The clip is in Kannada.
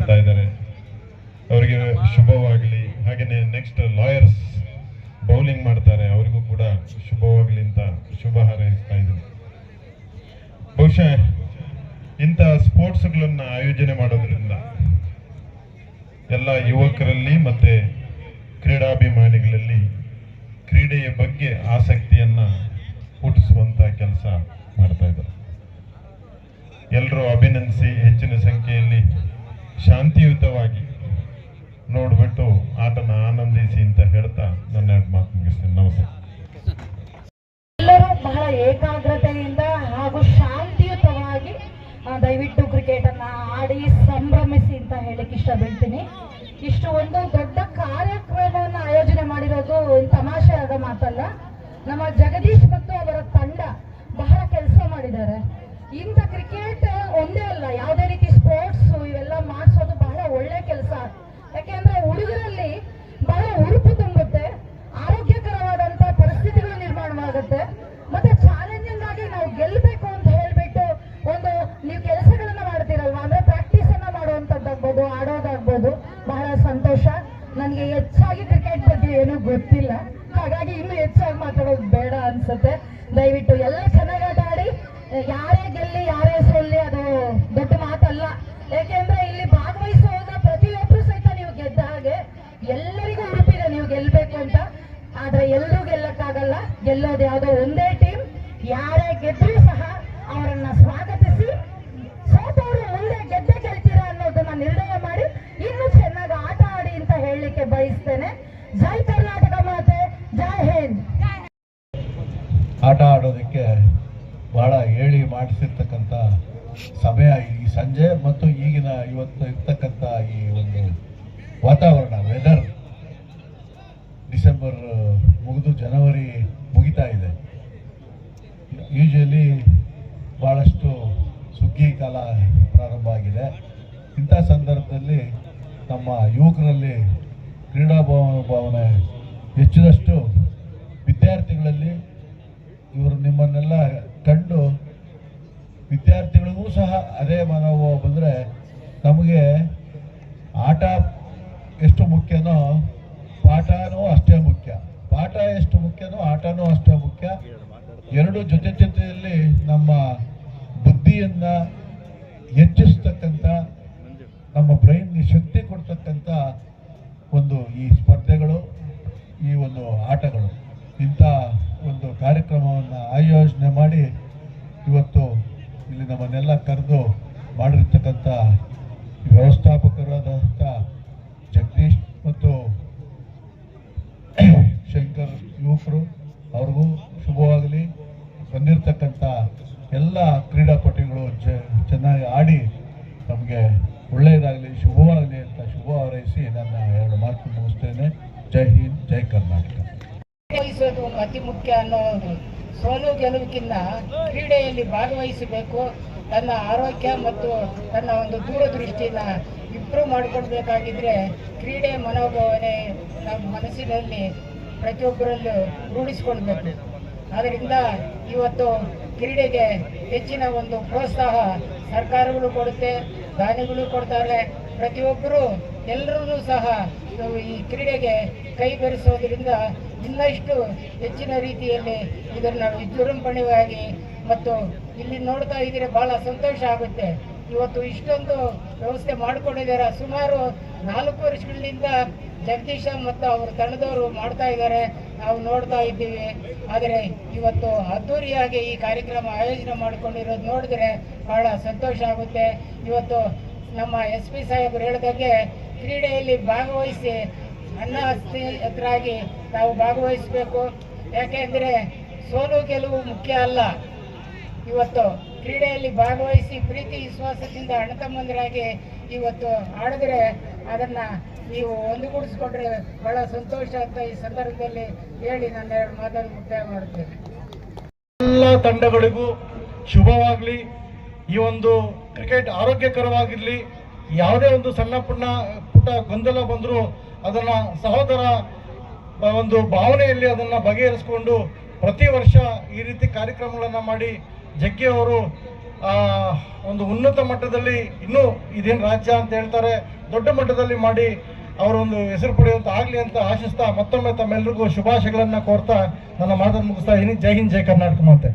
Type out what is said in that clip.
ಮಾಡ್ತಾ ಇದ್ದಾರೆ, ಅವರಿಗೆ ಶುಭವಾಗಲಿ. ಹಾಗೆಯೇ ನೆಕ್ಸ್ಟ್ ಲಾಯರ್ಸ್ ಬೌಲಿಂಗ್ ಮಾಡ್ತಾರೆ, ಅವರಿಗೂ ಕೂಡ ಶುಭವಾಗಲಿ ಅಂತ ಶುಭ ಹಾರೈಸ್ತಾ ಇದ್ದೀನಿ. ಬಹುಶಃ ಇಂಥ ಸ್ಪೋರ್ಟ್ಸ್ಗಳನ್ನು ಆಯೋಜನೆ ಮಾಡೋದ್ರಿಂದ ಎಲ್ಲ ಯುವಕರಲ್ಲಿ ಮತ್ತೆ ಕ್ರೀಡಾಭಿಮಾನಿಗಳಲ್ಲಿ ಕ್ರೀಡೆಯ ಬಗ್ಗೆ ಆಸಕ್ತಿಯನ್ನ ಹುಟ್ಟಿಸುವಂತ ಕೆಲಸ ಮಾಡ್ತಾ ಇದ್ದಾರೆ. ಎಲ್ಲರೂ ಅಭಿನಂದಿಸಿ ಹೆಚ್ಚಿನ ಸಂಖ್ಯೆಯಲ್ಲಿ ಶಾಂತಿಯುತವಾಗಿ ನೋಡ್ಬಿಟ್ಟು ಆಟನ ಆನಂದಿಸಿ ಅಂತ ಹೇಳ್ತಾ ನನ್ನ ಮಾತು ಮುಗಿಸ್ತೇನೆ. ನಮಸ್ತೆ. ಎಲ್ಲರೂ ಬಹಳ ಏಕಾಗ್ರತೆಯಿಂದ ಹಾಗೂ ಶಾಂತಿಯುತವಾಗಿ ದಯವಿಟ್ಟು ಕ್ರಿಕೆಟ್ ಅನ್ನ ಆಡಿ ಸಂಭ್ರಮಿಸಿ ಅಂತ ಹೇಳಕ್ ಇಷ್ಟಪಡ್ತೀನಿ. ಇಷ್ಟು ಒಂದು ದೊಡ್ಡ ಕಾರ್ಯಕ್ರಮವನ್ನು ಆಯೋಜನೆ ಮಾಡಿರೋದು ತಮಾಷೆ ಆದ ಮಾತಲ್ಲ. ನಮ್ಮ ಜಗದೀಶ್ ಮತ್ತು ಅವರ ತಂಡ ಬಹಳ ಕೆಲಸ ಮಾಡಿದ್ದಾರೆ. ಇಂಥ ಕ್ರಿಕೆಟ್ ಒಂದೇ ಅಲ್ಲ, ಯಾವುದೇ ರೀತಿ ಸ್ಪೋರ್ಟ್ಸ್ ಇವೆಲ್ಲ ಮಾಡಿಸೋದು ಬಹಳ ಒಳ್ಳೆ ಕೆಲಸ. ಯಾಕೆಂದ್ರೆ ಹುಡುಗರಲ್ಲಿ ಬಹಳ ಉರುಪು ತುಂಬುತ್ತೆ, ಆರೋಗ್ಯಕರವಾದಂತ ಪರಿಸ್ಥಿತಿಗಳು ನಿರ್ಮಾಣವಾಗುತ್ತೆ, ಮತ್ತೆ ಚಾಲೆಂಜಿಂಗ್ ಆಗಿ ನಾವು ಗೆಲ್ಲಬೇಕು ಅಂತ ಹೇಳ್ಬಿಟ್ಟು ಒಂದು ನೀವು ಕೆಲಸಗಳನ್ನ ಮಾಡ್ತೀರಲ್ವಾ, ಅಂದ್ರೆ ಪ್ರಾಕ್ಟೀಸ್ ಅನ್ನ ಮಾಡುವಂತದ್ದಾಗ್ಬೋದು, ಆಡೋದಾಗ್ಬೋದು. ಬಹಳ ಸಂತೋಷ. ನನಗೆ ಹೆಚ್ಚಾಗಿ ಕ್ರಿಕೆಟ್ ಬಗ್ಗೆ ಏನೂ ಗೊತ್ತಿಲ್ಲ, ಹಾಗಾಗಿ ಇನ್ನೂ ಹೆಚ್ಚಾಗಿ ಮಾತಾಡೋದು ಬೇಡ ಅನ್ಸುತ್ತೆ. ದಯವಿಟ್ಟು ಎಲ್ಲ ಚೆನ್ನಾಗಿ ಆಟ ಆಡಿ, ಯಾರೇ ಗೆಲ್ಲಿ ಯಾರೇ ಸೋಲ್ಲಿ ಅದು ದೊಡ್ಡ ಮಾತಲ್ಲ. ಯಾಕೆಂದ್ರೆ ಇಲ್ಲಿ ಭಾಗವಹಿಸುವಾಗ ಪ್ರತಿಯೊಬ್ಬರು ಸಹಿತ ನೀವು ಗೆದ್ದ ಹಾಗೆ ಎಲ್ಲರಿಗೂ ಹುಡುಪಿದೆ ನೀವು ಗೆಲ್ಬೇಕು ಅಂತ. ಆದ್ರೆ ಎಲ್ಲರೂ ಗೆಲ್ಲಕ್ಕಾಗಲ್ಲ, ಗೆಲ್ಲೋದು ಯಾವುದೋ ಒಂದೇ ಟೀಮ್. ಯಾರೇ ಗೆದ್ರೂ ಸಹ ಅವರನ್ನ ಸ್ವಾಗತಿಸಿ, ಸೋತವರು ಮುಂದೆ ಗೆದ್ದೆ ಗೆಲ್ತೀರಾ ಅನ್ನೋದನ್ನ ನಿರ್ಣಯ ಮಾಡಿ ಇನ್ನೂ ಚೆನ್ನಾಗಿ ಆಟ ಆಡಿ ಅಂತ ಹೇಳಲಿಕ್ಕೆ ಬಯಸ್ತೇನೆ. ಜೈ ಕರ್ನಾಟಕ ಮಾತೆ, ಜೈ ಹಿಂದ್. ಆಟ ಆಡೋದಕ್ಕೆ ಬಹಳ ಹೇಳಿ ಮಾಡಿಸಿರ್ತಕ್ಕಂಥ ಸಮಯ ಈ ಸಂಜೆ ಮತ್ತು ಈಗಿನ ಇವತ್ತು ಇರ್ತಕ್ಕಂಥ ಈ ಒಂದು ವಾತಾವರಣ, ವೆದರ್. ಡಿಸೆಂಬರ್ ಮುಗಿದು ಜನವರಿ ಮುಗಿತಾ ಇದೆ. ಯೂಶಲಿ ಭಾಳಷ್ಟು ಸುಗ್ಗಿ ಕಾಲ ಪ್ರಾರಂಭ ಆಗಿದೆ. ಇಂಥ ಸಂದರ್ಭದಲ್ಲಿ ನಮ್ಮ ಯುವಕರಲ್ಲಿ ಕ್ರೀಡಾ ಭಾವನೆ ಹೆಚ್ಚಿದಷ್ಟು ವಿದ್ಯಾರ್ಥಿಗಳಲ್ಲಿ ಇವರು ನಿಮ್ಮನ್ನೆಲ್ಲ ಕಂಡು ವಿದ್ಯಾರ್ಥಿಗಳಿಗೂ ಸಹ ಅದೇ ಮನೋಭಾವ ಬಂದರೆ ನಮಗೆ ಆಟ ಎಷ್ಟು ಮುಖ್ಯನೋ ಪಾಠನೂ ಅಷ್ಟೇ ಮುಖ್ಯ, ಪಾಠ ಎಷ್ಟು ಮುಖ್ಯನೋ ಆಟನೂ ಅಷ್ಟೇ ಮುಖ್ಯ. ಎರಡು ಜೊತೆ ಜೊತೆಯಲ್ಲಿ ನಮ್ಮ ಬುದ್ಧಿಯನ್ನು ಹೆಚ್ಚಿಸ್ತಕ್ಕಂಥ, ನಮ್ಮ ಬ್ರೈನ್ಗೆ ಶಕ್ತಿ ಕೊಡ್ತಕ್ಕಂಥ ಒಂದು ಈ ಸ್ಪರ್ಧೆಗಳು, ಈ ಒಂದು ಆಟಗಳು. ಇಂಥ ಒಂದು ಕಾರ್ಯಕ್ರಮವನ್ನು ಆಯೋಜನೆ ಮಾಡಿ ಇವತ್ತು ಇಲ್ಲಿ ನಮ್ಮನ್ನೆಲ್ಲ ಕರೆದು ಮಾಡಿರ್ತಕ್ಕಂಥ ವ್ಯವಸ್ಥಾಪಕರಾದಂಥ ಜಗದೀಶ್ ಮತ್ತು ಶಂಕರ್ ಯುವಕರು ಅವ್ರಿಗೂ ಶುಭವಾಗಲಿ. ಬಂದಿರತಕ್ಕಂಥ ಎಲ್ಲ ಕ್ರೀಡಾಪಟುಗಳು ಚೆನ್ನಾಗಿ ಆಡಿ ನಮಗೆ ಒಳ್ಳೆಯದಾಗಲಿ, ಶುಭವಾಗಲಿ ಅಂತ ಶುಭ ಹಾರೈಸಿ ನನ್ನ ಎರಡು ಮಾತು ಮುಗಿಸ್ತೇನೆ. ಜೈ ಹಿಂದ್, ಜೈ ಕರ್ನಾಟಕ. ಭಾಗವಹಿಸೋದು ಅತಿ ಮುಖ್ಯ ಅನ್ನೋದು. ಸೋಲು ಗೆಲುವಿಗಿನ್ನ ಕ್ರೀಡೆಯಲ್ಲಿ ಭಾಗವಹಿಸಬೇಕು. ತನ್ನ ಆರೋಗ್ಯ ಮತ್ತು ತನ್ನ ಒಂದು ದೂರದೃಷ್ಟಿನ ಇಂಪ್ರೂವ್ ಮಾಡಿಕೊಡ್ಬೇಕಾಗಿದ್ರೆ ಕ್ರೀಡೆ ಮನೋಭಾವನೆ ನಮ್ಮ ಮನಸ್ಸಿನಲ್ಲಿ ಪ್ರತಿಯೊಬ್ಬರಲ್ಲೂ ರೂಢಿಸಿಕೊಳ್ಬೇಕು. ಆದ್ದರಿಂದ ಇವತ್ತು ಕ್ರೀಡೆಗೆ ಹೆಚ್ಚಿನ ಒಂದು ಪ್ರೋತ್ಸಾಹ ಸರ್ಕಾರಗಳು ಕೊಡುತ್ತೆ, ದಾನಿಗಳು ಕೊಡ್ತಾರೆ. ಪ್ರತಿಯೊಬ್ಬರು ಎಲ್ಲರೂ ಸಹ ಈ ಕ್ರೀಡೆಗೆ ಕೈ ಬೆರೆಸೋದ್ರಿಂದ ಇನ್ನಷ್ಟು ಹೆಚ್ಚಿನ ರೀತಿಯಲ್ಲಿ ಇದನ್ನು ವಿಜೃಂಭಣೆಯಾಗಿ ಮತ್ತು ಇಲ್ಲಿ ನೋಡ್ತಾ ಇದ್ರೆ ಬಹಳ ಸಂತೋಷ ಆಗುತ್ತೆ. ಇವತ್ತು ಇಷ್ಟೊಂದು ವ್ಯವಸ್ಥೆ ಮಾಡಿಕೊಂಡಿದ್ದಾರೆ. ಸುಮಾರು 4 ವರ್ಷಗಳಿಂದ ಜಗದೀಶ ಮತ್ತು ಅವರ ತಂಡದವರು ಮಾಡ್ತಾ ಇದ್ದಾರೆ, ನಾವು ನೋಡ್ತಾ ಇದ್ದೀವಿ. ಆದರೆ ಇವತ್ತು ಅದ್ದೂರಿಯಾಗಿ ಈ ಕಾರ್ಯಕ್ರಮ ಆಯೋಜನೆ ಮಾಡಿಕೊಂಡಿರೋದು ನೋಡಿದ್ರೆ ಬಹಳ ಸಂತೋಷ ಆಗುತ್ತೆ. ಇವತ್ತು ನಮ್ಮ SP ಸಾಹೇಬರು ಹೇಳಿದಾಗೆ ಕ್ರೀಡೆಯಲ್ಲಿ ಭಾಗವಹಿಸಿ ಅಣ್ಣಾಸ್ತಿರಾಗಿ ನಾವು ಭಾಗವಹಿಸಬೇಕು. ಯಾಕೆಂದರೆ ಸೋಲು ಗೆಲುವು ಮುಖ್ಯ ಅಲ್ಲ. ಇವತ್ತು ಕ್ರೀಡೆಯಲ್ಲಿ ಭಾಗವಹಿಸಿ ಪ್ರೀತಿ ವಿಶ್ವಾಸದಿಂದ ಅಣ್ಣ ತಮ್ಮಂದಿರಾಗಿ ಇವತ್ತು ಆಡಿದ್ರೆ ಅದನ್ನು ನೀವು ಒಂದುಗೂಡಿಸ್ಕೊಂಡ್ರೆ ಬಹಳ ಸಂತೋಷ ಅಂತ ಈ ಸಂದರ್ಭದಲ್ಲಿ ಹೇಳಿ ನನ್ನ ಎರಡು ಮಾತನ್ನು ಮುಕ್ತಾಯ ಮಾಡುತ್ತೇನೆ. ಎಲ್ಲ ತಂಡಗಳಿಗೂ ಶುಭವಾಗಲಿ. ಈ ಒಂದು ಕ್ರಿಕೆಟ್ ಆರೋಗ್ಯಕರವಾಗಿರಲಿ. ಯಾವುದೇ ಒಂದು ಸಣ್ಣ ಪುಟ್ಟ ಗೊಂದಲ ಬಂದರೂ ಅದನ್ನು ಸಹೋದರ ಒಂದು ಭಾವನೆಯಲ್ಲಿ ಅದನ್ನು ಬಗೆಹರಿಸಿಕೊಂಡು ಪ್ರತಿ ವರ್ಷ ಈ ರೀತಿ ಕಾರ್ಯಕ್ರಮಗಳನ್ನು ಮಾಡಿ ಜಗ್ಗಿ ಅವರು ಒಂದು ಉನ್ನತ ಮಟ್ಟದಲ್ಲಿ ಇನ್ನೂ ಇದೇನು ರಾಜ್ಯ ಅಂತ ಹೇಳ್ತಾರೆ ದೊಡ್ಡ ಮಟ್ಟದಲ್ಲಿ ಮಾಡಿ ಅವರೊಂದು ಹೆಸರು ಪಡೆಯುವಂತ ಆಗಲಿ ಅಂತ ಆಶಿಸ್ತಾ ಮತ್ತೊಮ್ಮೆ ತಮ್ಮೆಲ್ಲರಿಗೂ ಶುಭಾಶಯಗಳನ್ನು ಕೋರ್ತಾ ನನ್ನ ಮಾತನ್ನು ಮುಗಿಸ್ತಾ ಇದ್ದೀನಿ. ಜೈ ಹಿಂದ್, ಜೈ ಕರ್ನಾಟಕ ಮಾತೆ.